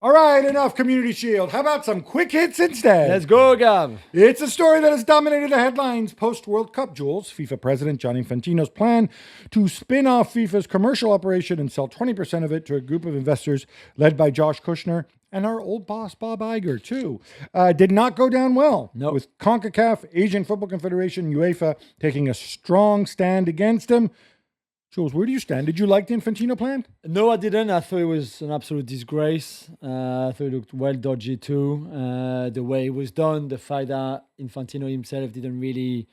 All right, enough Community Shield. How about some quick hits instead? Let's go, Gav. It's a story that has dominated the headlines post-World Cup, Jules. FIFA President Gianni Infantino's plan to spin off FIFA's commercial operation and sell 20% of it to a group of investors led by Josh Kushner and our old boss, Bob Iger, too, did not go down well. No. With CONCACAF, Asian Football Confederation, UEFA taking a strong stand against him. Jules, where do you stand? Did you like the Infantino plan? No, I didn't. I thought it was an absolute disgrace. I thought it looked well dodgy too. The way it was done, the fact that Infantino himself didn't really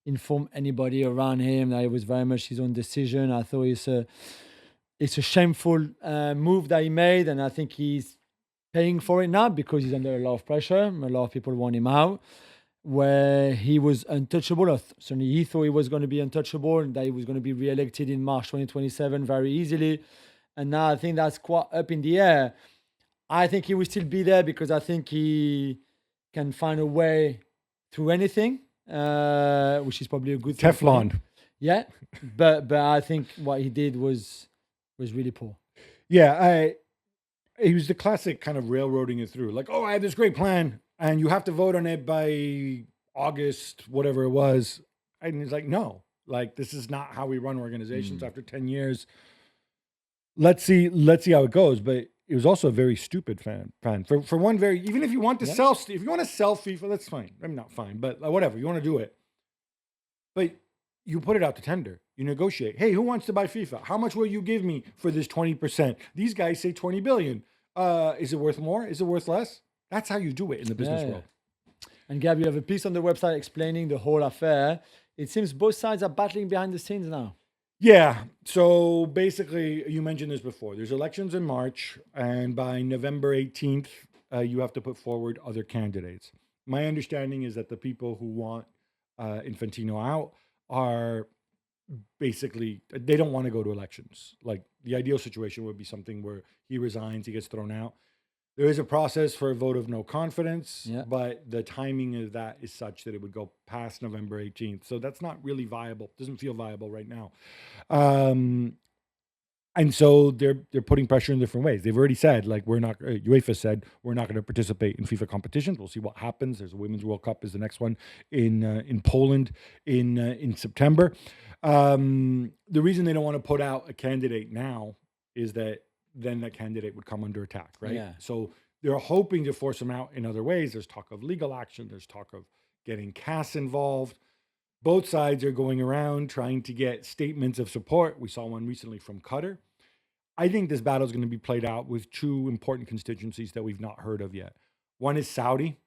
inform anybody around him, that it was very much his own decision. I thought it's a shameful move that he made, and I think he's paying for it now because he's under a lot of pressure. A lot of people want him out. Where he was untouchable, or certainly he thought he was going to be untouchable, and that he was going to be re-elected in March 2027 very easily. And now I think that's quite up in the air. I think he will still be there because I think he can find a way through anything, which is probably a good thing. Teflon. Yeah, but I think what he did was really poor. Yeah, he was the classic kind of railroading it through. Like, oh, I have this great plan, and you have to vote on it by August, whatever it was. And he's like, no, like, this is not how we run organizations after 10 years. Let's see how it goes. But it was also a very stupid plan. For one, even if you want to sell FIFA, that's fine. I'm not fine, but whatever, you want to do it. But you put it out to tender. You negotiate. Hey, who wants to buy FIFA? How much will you give me for this 20%? These guys say 20 billion. Is it worth more? Is it worth less? That's how you do it in the business world. And Gab, you have a piece on the website explaining the whole affair. It seems both sides are battling behind the scenes now. Yeah. So basically, you mentioned this before. There's elections in March, and by November 18th, you have to put forward other candidates. My understanding is that the people who want Infantino out are basically, they don't want to go to elections. Like, the ideal situation would be something where he resigns, he gets thrown out. There is a process for a vote of no confidence, but the timing of that is such that it would go past November 18th. So that's not really viable. Doesn't feel viable right now. And so they're putting pressure in different ways. They've already said, like, UEFA said, we're not going to participate in FIFA competitions. We'll see what happens. There's a Women's World Cup is the next one in Poland in September. The reason they don't want to put out a candidate now is that then that candidate would come under attack, right? Yeah. So they're hoping to force him out in other ways. There's talk of legal action. There's talk of getting CAS involved. Both sides are going around trying to get statements of support. We saw one recently from Qatar. I think this battle is going to be played out with two important constituencies that we've not heard of yet. One is Saudi.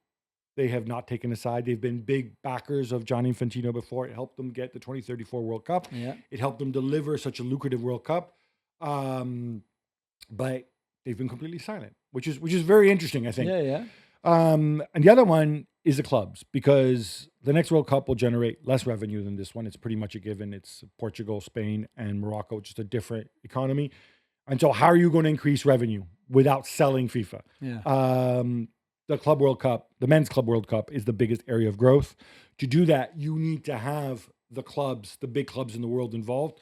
They have not taken a side. They've been big backers of Gianni Infantino before. It helped them get the 2034 World Cup. Yeah. It helped them deliver such a lucrative World Cup. But they've been completely silent, which is very interesting, I think. Yeah. And the other one is the clubs, because the next World Cup will generate less revenue than this one. It's pretty much a given. It's Portugal, Spain, and Morocco, just a different economy. And so how are you going to increase revenue without selling FIFA? Yeah. The Club World Cup, the Men's Club World Cup, is the biggest area of growth. To do that, you need to have the clubs, the big clubs in the world involved.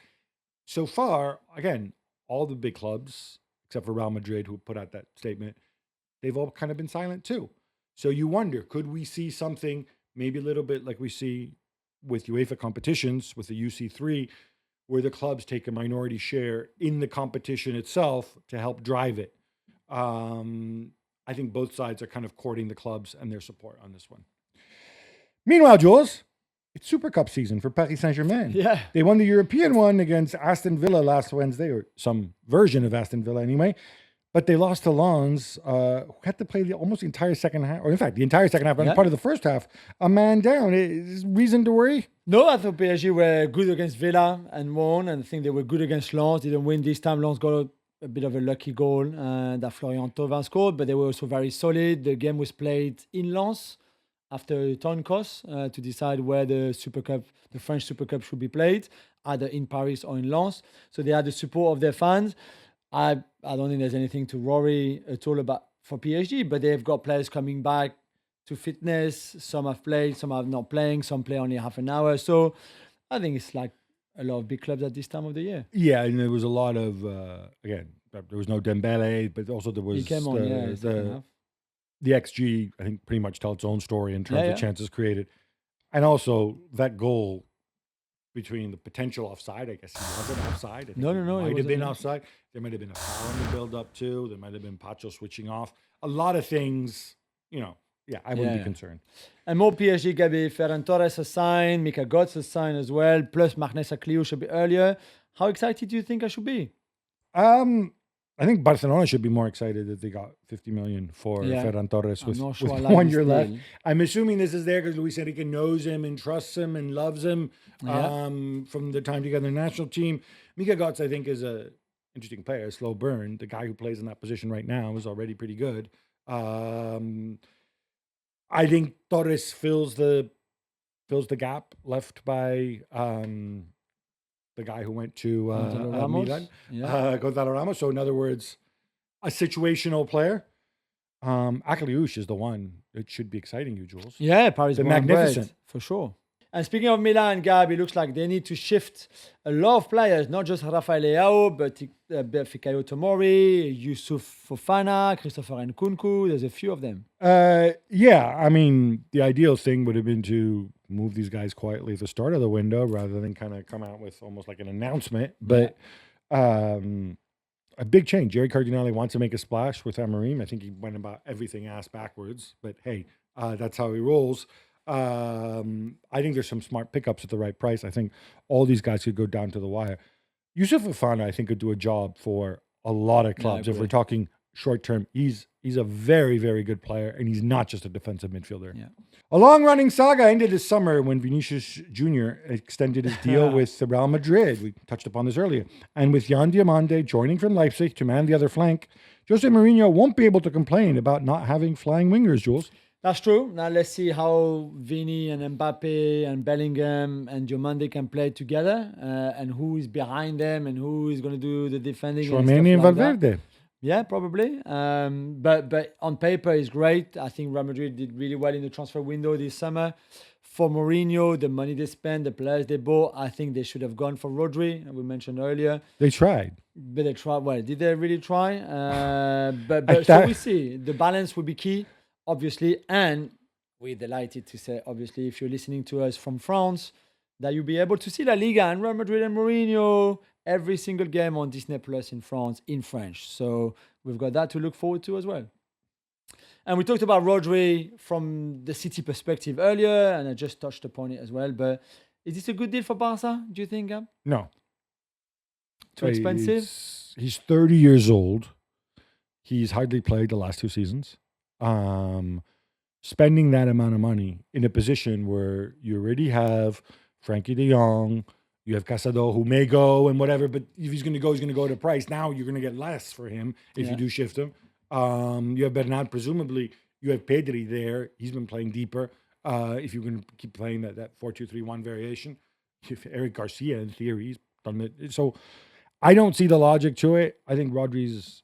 So far, again, all the big clubs, except for Real Madrid, who put out that statement, they've all kind of been silent too. So you wonder, could we see something maybe a little bit like we see with UEFA competitions, with the UC3, where the clubs take a minority share in the competition itself to help drive it? I think both sides are kind of courting the clubs and their support on this one. Meanwhile, Jules, it's Super Cup season for Paris Saint-Germain. Yeah. They won the European one against Aston Villa last Wednesday, or some version of Aston Villa anyway. But they lost to Lens, who had to play almost the entire second half, or in fact, the entire second half, and part of the first half, a man down. Is reason to worry? No, I thought PSG were good against Villa and won, and I think they were good against Lens. Didn't win this time. Lens got a bit of a lucky goal that Florian Thauvin scored, but they were also very solid. The game was played in Lens after a turn cost to decide where the Super Cup, the French Super Cup, should be played, either in Paris or in Lens. So they had the support of their fans. I don't think there's anything to worry at all about for PSG, but they've got players coming back to fitness. Some have played, some are not playing, some play only half an hour. So I think it's like a lot of big clubs at this time of the year. Yeah, and there was a lot of, again, there was no Dembele, but also there was He came on, yeah, second half. the XG, I think, pretty much tell its own story in terms Yeah, of yeah. chances created. And also that goal between the potential offside, I guess he wasn't offside. I think No, he no, no, he might have wasn't, been yeah. offside. There might have been a foul in the build-up too. There might have been Pacho switching off. A lot of things, I wouldn't Yeah, be yeah. concerned. And more PSG, Gabi. Ferran Torres has signed, Mika Götze has signed as well, plus Marnesa Kliush a bit earlier. How excited do you think I should be? I think Barcelona should be more excited that they got 50 million for Yeah. Ferran Torres I'm with, not sure with I like 1 this year left. deal. I'm assuming this is there because Luis Enrique knows him and trusts him and loves him Yeah. from the time together in the national team. Mika Götze, I think, is a interesting player, a slow burn. The guy who plays in that position right now is already pretty good. I think Torres fills the gap left by the guy who went to Gonzalo Ramos. Milan, Yeah. Gonzalo Ramos. So in other words, a situational player. Akaliush is the one that should be exciting you, Jules. Yeah, Paris The born and bred, magnificent. for sure. And speaking of Milan, Gab, it looks like they need to shift a lot of players, not just Rafael Leao, but Fikayo Tomori, Yusuf Fofana, Christopher Nkunku. There's a few of them. Yeah, I mean, the ideal thing would have been to move these guys quietly at the start of the window rather than kind of come out with almost like an announcement. But a big change. Jerry Cardinale wants to make a splash with Amorim. I think he went about everything ass backwards, but hey, that's how he rolls. I think there's some smart pickups at the right price. I think all these guys could go down to the wire. Yusuf Fofana, I think, could do a job for a lot of clubs. If we're talking short term, he's a very, very good player, and he's not just a defensive midfielder. Yeah. A long-running saga ended this summer when Vinicius Jr. extended his deal with Real Madrid. We touched upon this earlier. And with Jan Diamande joining from Leipzig to man the other flank, Jose Mourinho won't be able to complain about not having flying wingers, Jules. That's true. Now let's see how Vini and Mbappe and Bellingham and Diomande can play together, and who is behind them and who is going to do the defending. Tchouaméni and Valverde. Yeah, probably. But on paper, it's great. I think Real Madrid did really well in the transfer window this summer. For Mourinho, the money they spent, the players they bought, I think they should have gone for Rodri, we mentioned earlier. They tried. But they tried. Well, did they really try? But so we see. The balance will be key, obviously. And we're delighted to say, obviously, if you're listening to us from France, that you'll be able to see La Liga and Real Madrid and Mourinho every single game on Disney Plus in France in French. So we've got that to look forward to as well. And we talked about Rodri from the City perspective earlier, and I just touched upon it as well. But is this a good deal for Barca, do you think, Gab? No. Too expensive? He's 30 years old. He's hardly played the last 2 seasons. Spending that amount of money in a position where you already have Frankie de Jong, you have Casado who may go and whatever, but if he's going to go at a price. Now you're going to get less for him if you do shift him. You have Bernat, presumably. You have Pedri there. He's been playing deeper. If you're going to keep playing that 4-2-3-1 variation. If Eric Garcia, in theory, he's done it. So I don't see the logic to it. I think Rodri's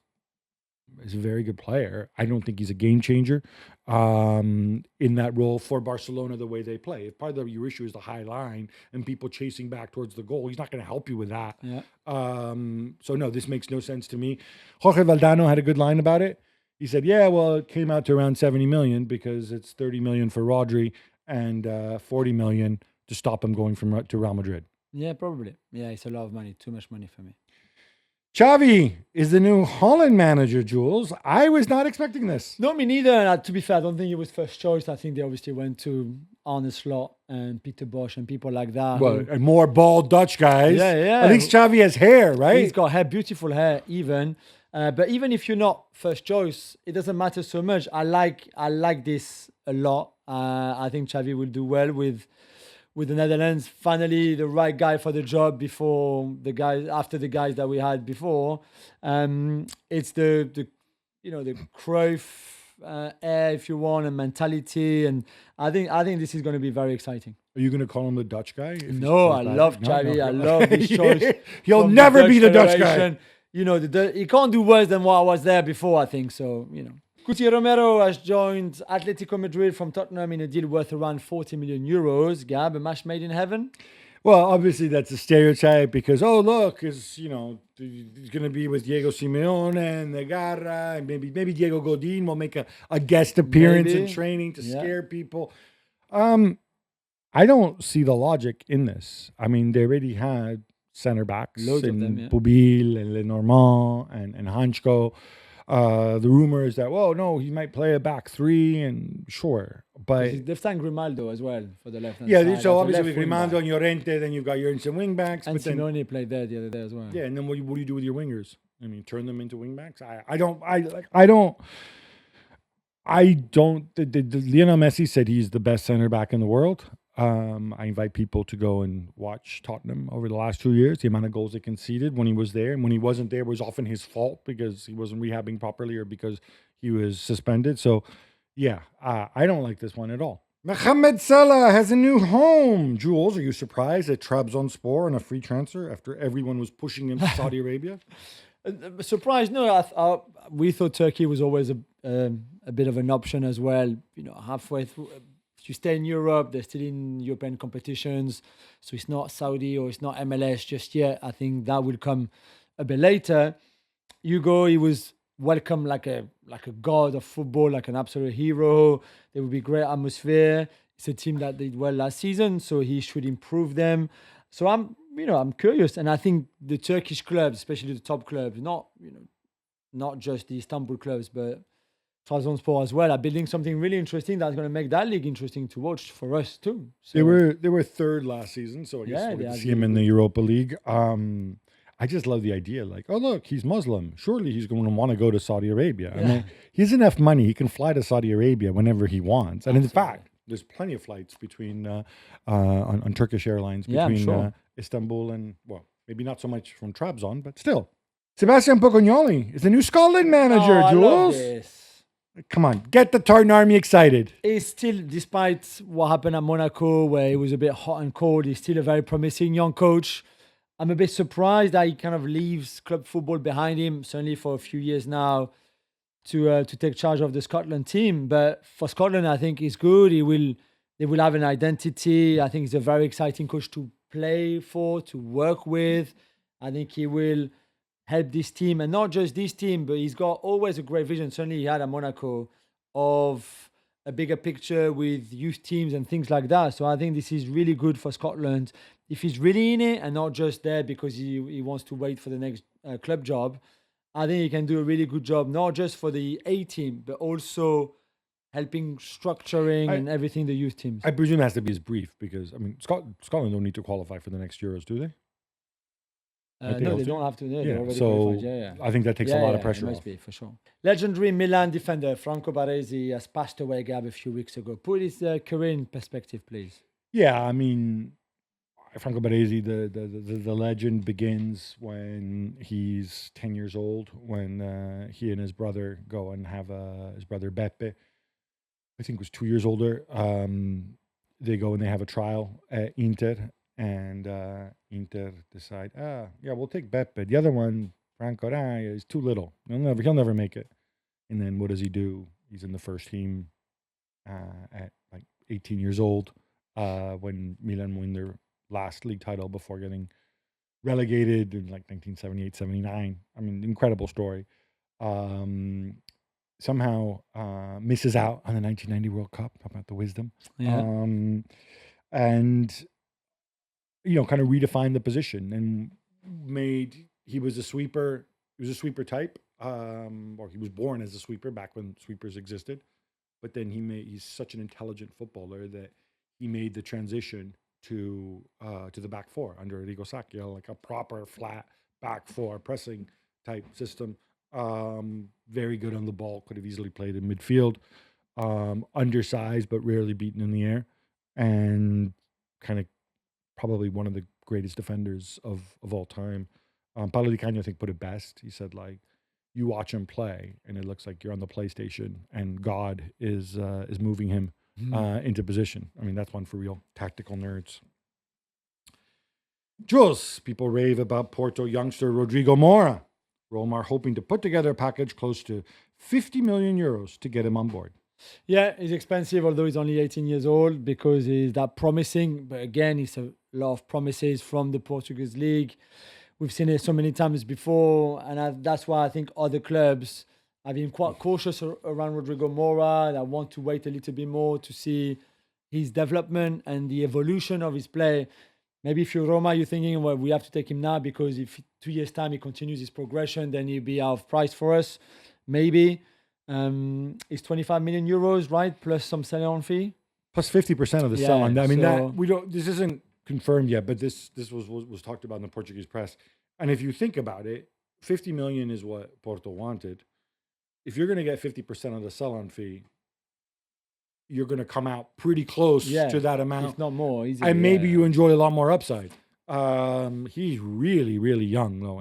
is a very good player. I don't think he's a game changer in that role for Barcelona the way they play. If part of your issue is the high line and people chasing back towards the goal, he's not going to help you with that. Yeah. So no, this makes no sense to me. Jorge Valdano had a good line about it. He said, yeah, well, it came out to around 70 million because it's 30 million for Rodri and 40 million to stop him going to Real Madrid. Yeah, probably. Yeah, it's a lot of money. Too much money for me. Xavi is the new Holland manager, Jules. I was not expecting this. No, me neither. And to be fair, I don't think he was first choice. I think they obviously went to Arne Slot and Peter Bosch and people like that. Well, and more bald Dutch guys. Yeah. At least Xavi has hair, right? He's got hair, beautiful hair, even. But even if you're not first choice, it doesn't matter so much. I like this a lot. I think Xavi will do well with the Netherlands. Finally, the right guy for the job after the guys that we had before. It's the Cruyff air, if you want, and mentality. And I think this is going to be very exciting. Are you going to call him the Dutch guy? No, I love Xavi. I love his choice. He'll never be the Dutch guy. He can't do worse than what I was there before, I think. So, Cuti Romero has joined Atletico Madrid from Tottenham in a deal worth around 40 million euros. Gab, a match made in heaven? Well, obviously that's a stereotype because look, is he's going to be with Diego Simeone and Negarra, and maybe Diego Godin will make a guest appearance in Maybe. training to Yeah. scare people. I don't see the logic in this. I mean, they already had center backs Loads of in them, yeah. Pubil and Lenormand and Hanchko. The rumor is that, no, he might play a back three, and sure. But They've signed Grimaldo as well for the left hand yeah, side. so as a obviously left with wing Grimaldo back. and Llorente, then you've got your instant wing backs. And But then, Simeone played there the other day as well. yeah, and then what do you do with your wingers? I mean, turn them into wing backs? Lionel Messi said he's the best center back in the world. I invite people to go and watch Tottenham over the last 2 years. The amount of goals they conceded when he was there, and when he wasn't there was often his fault because he wasn't rehabbing properly or because he was suspended. So, yeah, I don't like this one at all. Mohamed Salah has a new home. Jules, are you surprised at Trabzonspor on a free transfer after everyone was pushing him to Saudi Arabia? Surprised? No, we thought Turkey was always a bit of an option as well. Halfway through, if you stay in Europe, they're still in European competitions, so it's not Saudi or it's not MLS just yet. I think that will come a bit later. Hugo, he was welcomed like a god of football, like an absolute hero. There will be great atmosphere. It's a team that did well last season, so he should improve them. So I'm curious, and I think the Turkish clubs, especially the top clubs, not just the Istanbul clubs, but Trabzonspor as well, are building something really interesting that's going to make that league interesting to watch for us too. So, They were third last season, so I guess Yeah, we'll they get to are see him really in the Europa League. I just love the idea. Like, oh look, he's Muslim. Surely he's going to want to go to Saudi Arabia. I mean, he has enough money; he can fly to Saudi Arabia whenever he wants. And in fact, there's plenty of flights between on Turkish Airlines Yeah, I'm between sure. Istanbul and maybe not so much from Trabzon, but still. Sebastian Pocognoli is the new Scotland manager. I love Jules, this. come on, get the Tartan Army excited. He's still, despite what happened at Monaco, where it was a bit hot and cold, he's still a very promising young coach. I'm a bit surprised that he kind of leaves club football behind him, certainly for a few years now, to take charge of the Scotland team. But for Scotland, I think he's good. They will have an identity. I think he's a very exciting coach to play for, to work with. I think he will help this team, and not just this team, but he's got always a great vision. Certainly, he had at Monaco of a bigger picture with youth teams and things like that. So I think this is really good for Scotland. If he's really in it and not just there because he wants to wait for the next club job, I think he can do a really good job, not just for the A team, but also helping structuring and everything the youth teams. I presume it has to be as brief because, I mean, Scotland don't need to qualify for the next Euros, do they? No, they don't have to. No, they're Yeah, already so qualified. Yeah. I think that takes a lot of pressure it off. must be, for sure. Legendary Milan defender Franco Baresi has passed away, Gab, a few weeks ago. Put his career in perspective, please. Yeah, I mean, Franco Baresi, the legend begins when he's 10 years old, when he and his brother go and have his brother Beppe, I think was 2 years older. They go and they have a trial at Inter, and Inter decide, we'll take Beppe. The other one, Franco, is too little. He'll never make it. And then what does he do? He's in the first team at like 18 years old when Milan win their last league title before getting relegated in like 1978, 79. I mean, incredible story. Somehow misses out on the 1990 World Cup. Talk about the wisdom. Yeah. And kind of redefined the position and he was a sweeper. He was a sweeper type, or he was born as a sweeper back when sweepers existed. But then he's such an intelligent footballer that he made the transition to the back four under Arrigo Sacchi, like a proper flat back four pressing type system. Very good on the ball, could have easily played in midfield. Undersized but rarely beaten in the air, and kind of probably one of the greatest defenders of all time. Paolo Di Canio, I think, put it best. He said, like, you watch him play, and it looks like you're on the PlayStation, and God is moving him into position. I mean, that's one for real tactical nerds. Jules, people rave about Porto youngster Rodrigo Moura. Roma are hoping to put together a package close to 50 million euros to get him on board. Yeah, he's expensive, although he's only 18 years old, because he's that promising. But again, he's a lot of promises from the Portuguese league. We've seen it so many times before, and that's why I think other clubs have been quite cautious around Rodrigo Moura. I want to wait a little bit more to see his development and the evolution of his play. Maybe if you're Roma, you're thinking, well, we have to take him now because if 2 years' time he continues his progression, then he'll be out of price for us. Maybe. It's 25 million euros, right? Plus some sell-on fee. Plus 50% of the sell-on. I mean, so- we don't. This isn't confirmed yet, but this was talked about in the Portuguese press. And if you think about it, 50 million is what Porto wanted. If you're going to get 50% of the sell-on fee, you're going to come out pretty close to that amount, if not more. Easily, and maybe you enjoy a lot more upside. He's really, really young, though,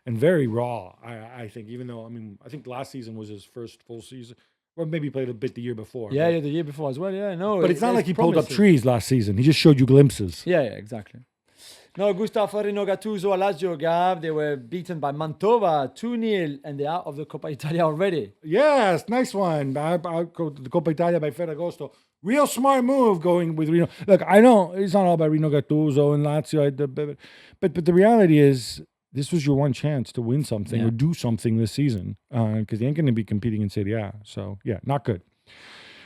and very raw. I think, even though I think last season was his first full season, or maybe he played a bit the year before. Yeah, the year before as well. Yeah, no, but it's not like he pulled up trees last season. He just showed you glimpses. Yeah, exactly. No, Gustavo Rino Gattuso, Lazio, Gab, they were beaten by Mantova 2-0, and they're out of the Coppa Italia already. Yes, nice one. I go to the Coppa Italia by Ferragosto. Real smart move going with Rino. Look, I know it's not all about Rino Gattuso and Lazio, but the reality is this was your one chance to win something or do something this season because they ain't going to be competing in Serie A. So, yeah, not good.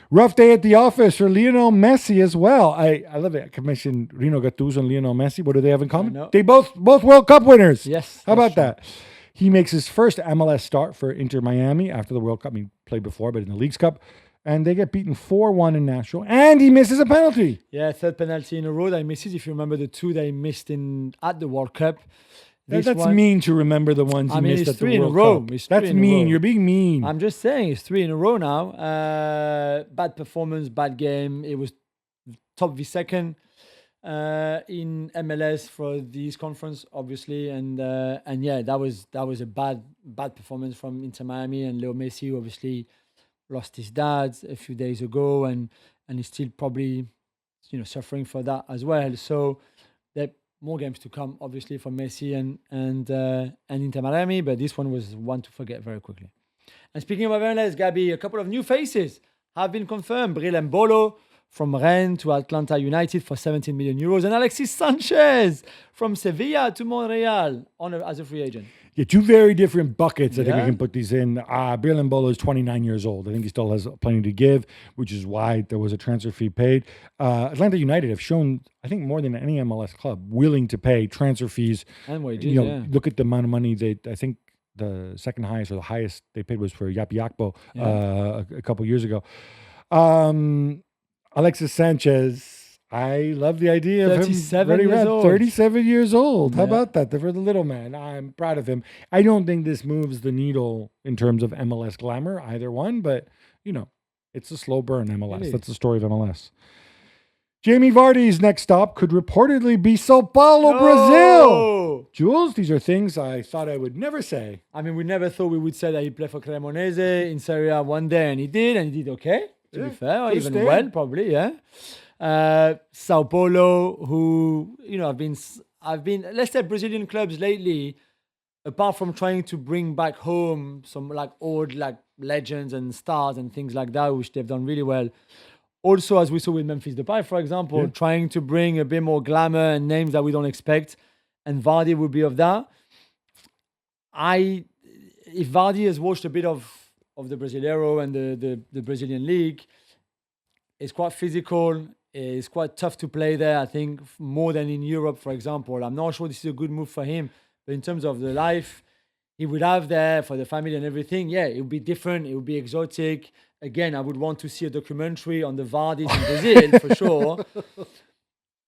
Rough day at the office for Lionel Messi as well. I love it. I can mention Rino Gattuso and Lionel Messi. What do they have in common? They both World Cup winners. Yes. How about that? He makes his first MLS start for Inter Miami after the World Cup. He played before, but in the Leagues Cup. And they get beaten 4-1 in Nashville. And he misses a penalty. Yeah, third penalty in a row that he misses. If you remember the two that he missed at the World Cup. That's mean to remember the ones he missed at the World Cup. That's mean. You're being mean. I'm just saying, it's 3 in a row now. Bad performance, bad game. It was top v second in MLS for this conference, obviously, and yeah, that was a bad performance from Inter Miami, and Leo Messi, who obviously lost his dad a few days ago, and he's still probably suffering for that as well. So there more games to come, obviously, for Messi and Inter Miami, but this one was one to forget very quickly. And speaking of MLS, Gabi, a couple of new faces have been confirmed. Bril Mbolo from Rennes to Atlanta United for 17 million euros, and Alexis Sanchez from Sevilla to Montreal as a free agent. Yeah, two very different buckets. I think we can put these in. Bril Mbolo is 29 years old. I think he still has plenty to give, which is why there was a transfer fee paid. Atlanta United have shown, I think, more than any MLS club, willing to pay transfer fees. And wages, Look at the amount of money I think the second highest or the highest they paid was for Yapi Akpo a couple years ago. Alexis Sanchez, I love the idea of him. 37 years old. How about that? For the little man. I'm proud of him. I don't think this moves the needle in terms of MLS glamour, either one, but, it's a slow burn, MLS. That's the story of MLS. Jamie Vardy's next stop could reportedly be Sao Paulo, Brazil. Jules, these are things I thought I would never say. I mean, we never thought we would say that he played for Cremonese in Serie A one day, and he did okay, to be fair, or even well, probably, Sao Paulo, who, I've been, let's say Brazilian clubs lately, apart from trying to bring back home some old legends and stars and things like that, which they've done really well. Also, as we saw with Memphis Depay, for example, trying to bring a bit more glamour and names that we don't expect, and Vardy would be of that. If Vardy has watched a bit of the Brasileiro and the Brazilian league, it's quite physical. It's quite tough to play there, I think, more than in Europe, for example. I'm not sure this is a good move for him, but in terms of the life he would have there for the family and everything, it would be different. It would be exotic. Again, I would want to see a documentary on the Vardis in Brazil, for sure.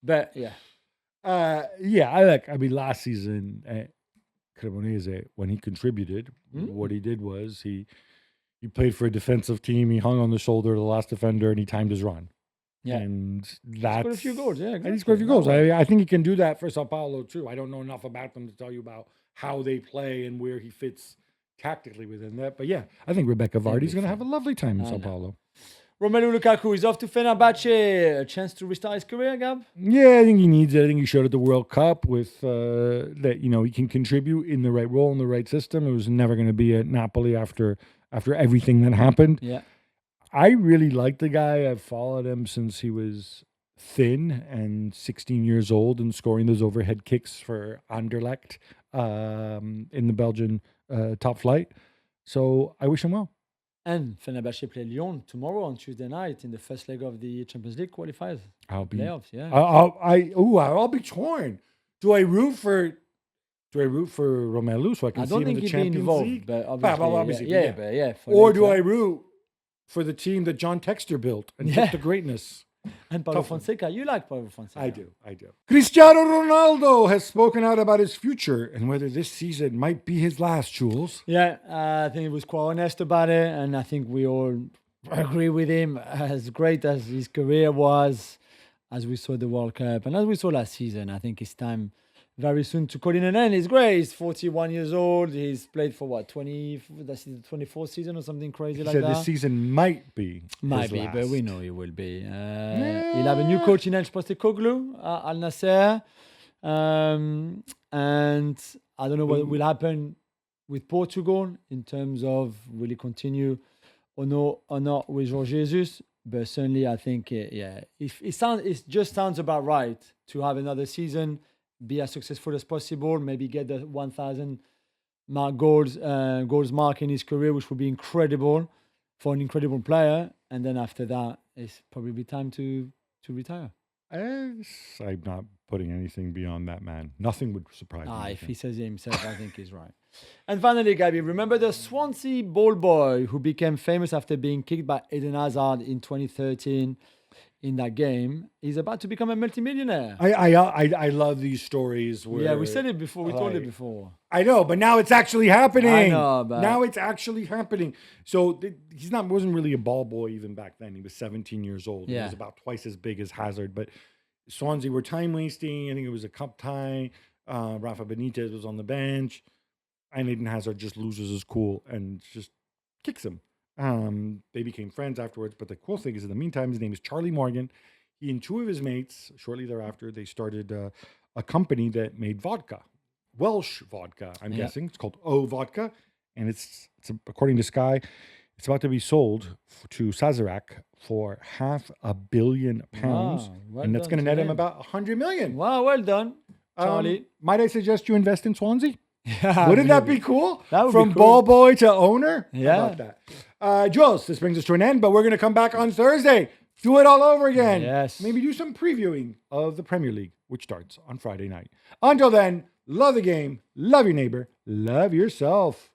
But, last season at Cremonese, when he contributed, what he did was he played for a defensive team. He hung on the shoulder of the last defender, and he timed his run. Yeah. And he scored a few goals. Yeah, exactly. And he scored a few goals. I think he can do that for Sao Paulo, too. I don't know enough about them to tell you about how they play and where he fits tactically within that. But I think Rebecca Vardy's going to have a lovely time in Sao Paulo. Romelu Lukaku is off to Fenerbahce. A chance to restart his career, Gab? Yeah, I think he needs it. I think he showed at the World Cup with that, he can contribute in the right role, in the right system. It was never going to be at Napoli after everything that happened. Yeah. I really like the guy. I've followed him since he was thin and 16 years old and scoring those overhead kicks for Anderlecht in the Belgian top flight. So I wish him well. And Fenerbahce play Lyon tomorrow on Tuesday night in the first leg of the Champions League qualifiers. Playoffs, yeah. I'll be torn. Do I root for Romelu so I can I see don't him in think the he'd be Champions involved, League? but Obviously, yeah. Or do I root for the team that John Textor built and took to greatness? And Paulo Tough one. Fonseca, you like Paulo Fonseca. I do. Cristiano Ronaldo has spoken out about his future and whether this season might be his last, Jules. Yeah, I think he was quite honest about it, and I think we all agree with him. As great as his career was, as we saw the World Cup, and as we saw last season, I think it's time very soon to call in an end. He's great. He's 41 years old. He's played for what, 20? That's the 24th season or something crazy like that. This season might be Might his be, last. but we know he will be. He'll have a new coach in Ange Postecoglou, Al Nasser. And I don't know what will happen with Portugal in terms of will he continue or not with Jorge Jesus. But certainly, I think, it just sounds about right to have another season, be as successful as possible, maybe get the 1,000 goals mark in his career, which would be incredible for an incredible player. And then after that, it's probably time to retire. I'm not putting anything beyond that man. Nothing would surprise me. If he says it himself, I think he's right. And finally, Gabi, remember the Swansea ball boy who became famous after being kicked by Eden Hazard in 2013 in that game? He's about to become a multimillionaire. I love these stories. Where, we said it before. We told it before. I know, but now it's actually happening. I know, but now it's actually happening. So wasn't really a ball boy even back then. He was 17 years old. Yeah. He was about twice as big as Hazard. But Swansea were time wasting. I think it was a cup tie. Rafa Benitez was on the bench, and Eden Hazard just loses his cool and just kicks him. They became friends afterwards. But the cool thing is, in the meantime, his name is Charlie Morgan. He and two of his mates, shortly thereafter, they started a company that made vodka. Welsh vodka, I'm guessing. It's called O Vodka, and it's according to Sky, it's about to be sold to Sazerac for £500 million, and that's going to net him about 100 million. Wow, well done, Charlie. Might I suggest you invest in Swansea? Wouldn't that be cool? That would From be cool. ball boy to owner? Yeah. How about that? Jules, this brings us to an end, but we're going to come back on Thursday. Do it all over again. Yes. Maybe do some previewing of the Premier League, which starts on Friday night. Until then, love the game, love your neighbor, love yourself.